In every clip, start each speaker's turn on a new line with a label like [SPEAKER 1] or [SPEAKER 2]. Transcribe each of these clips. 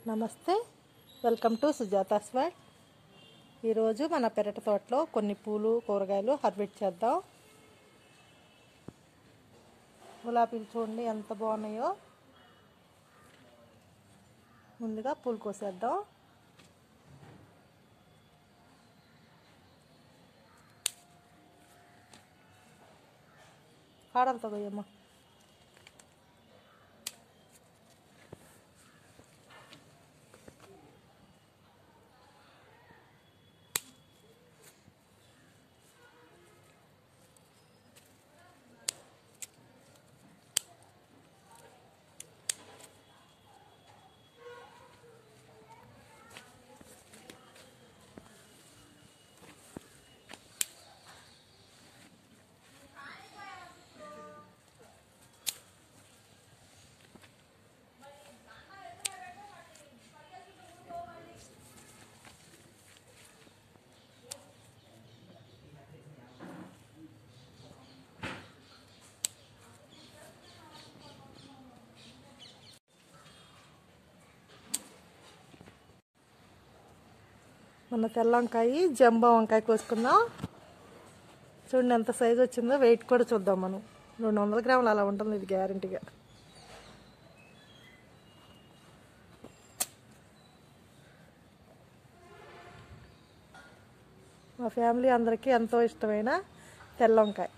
[SPEAKER 1] నమస్తే, welcome to Sujata's world. ఈరోజు మన పెరటి తోటలో కొన్ని పూలు కూరగాయలు హార్వెస్ట్ చేద్దాం. గులాబీలు చూడండి ఎంత బాగున్నాయో. ముందుగా పూలు కోసేద్దాం. కాడలతో పోయమ్మా. మన తెల్ల వంకాయ జంబో వంకాయ కోసుకుందాం. చూడండి ఎంత సైజు వచ్చిందో. వెయిట్ కూడా చూద్దాం. మనం 200 గ్రాములు అలా ఉంటుంది ఇది గ్యారంటీగా. మా ఫ్యామిలీ అందరికీ ఎంతో ఇష్టమైన తెల్ల వంకాయ.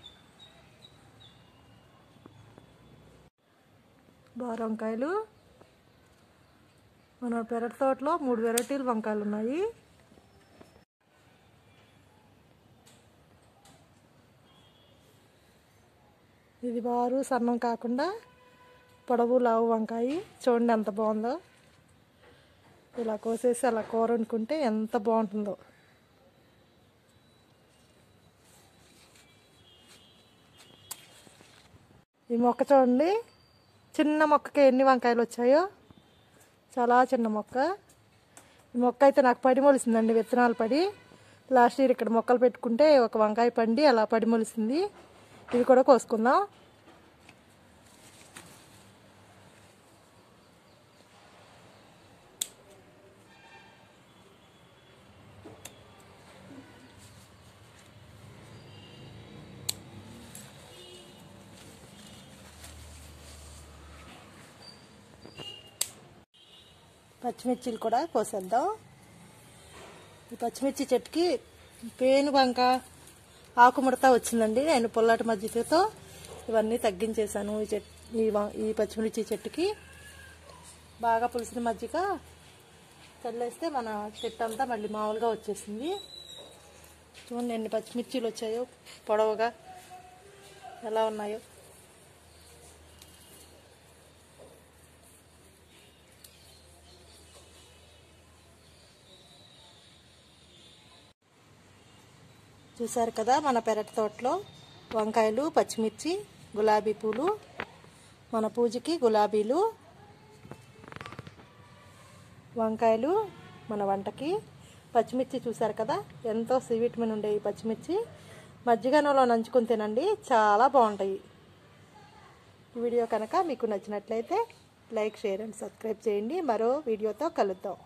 [SPEAKER 1] బార వంకాయలు. మన పెరటి తోటలో 3 వెరైటీలు వంకాయలు ఉన్నాయి. ఇది బారు సన్నం కాకుండా పొడవు లావు వంకాయ. చూడండి ఎంత బాగుందో. ఇలా కోసేసి అలా కూర వండుకుంటే ఎంత బాగుంటుందో. ఈ మొక్క చూడండి, చిన్న మొక్కకి ఎన్ని వంకాయలు వచ్చాయో. చాలా చిన్న మొక్క. ఈ మొక్క అయితే నాకు పడి మొలిసిందండి, విత్తనాలు పడి. లాస్ట్ ఇయర్ ఇక్కడ మొక్కలు పెట్టుకుంటే ఒక వంకాయ పండి అలా పడి మొలిసింది. ఇది కూడా కోసుకుందాం. పచ్చిమిర్చిలు కూడా కోసేద్దాం. ఈ పచ్చిమిర్చి చెట్టుకి పేను బంక ఆకుముడత వచ్చిందండి. నేను పొల్లాటి మజ్జిగతో ఇవన్నీ తగ్గించేశాను. ఈ పచ్చిమిర్చి చెట్టుకి బాగా పులిసిన మజ్జిగ చల్లేస్తే మన చెట్టు అంతా మళ్ళీ మామూలుగా వచ్చేసింది. చూడండి ఎన్ని పచ్చిమిర్చిలు వచ్చాయో, పొడవుగా ఎలా ఉన్నాయో. చూసారు కదా మన పెరటి తోటలో వంకాయలు, పచ్చిమిర్చి, గులాబీ పూలు. మన పూజకి గులాబీలు, వంకాయలు మన వంటకి. పచ్చిమిర్చి చూసారు కదా ఎంతో సి విటమిన్ ఉండే ఈ పచ్చిమిర్చి మజ్జిగలో నంచుకొని తినండి, చాలా బాగుంటాయి. ఈ వీడియో కనుక మీకు నచ్చినట్లయితే లైక్, షేర్ అండ్ సబ్స్క్రైబ్ చేయండి. మరో వీడియోతో కలుద్దాం.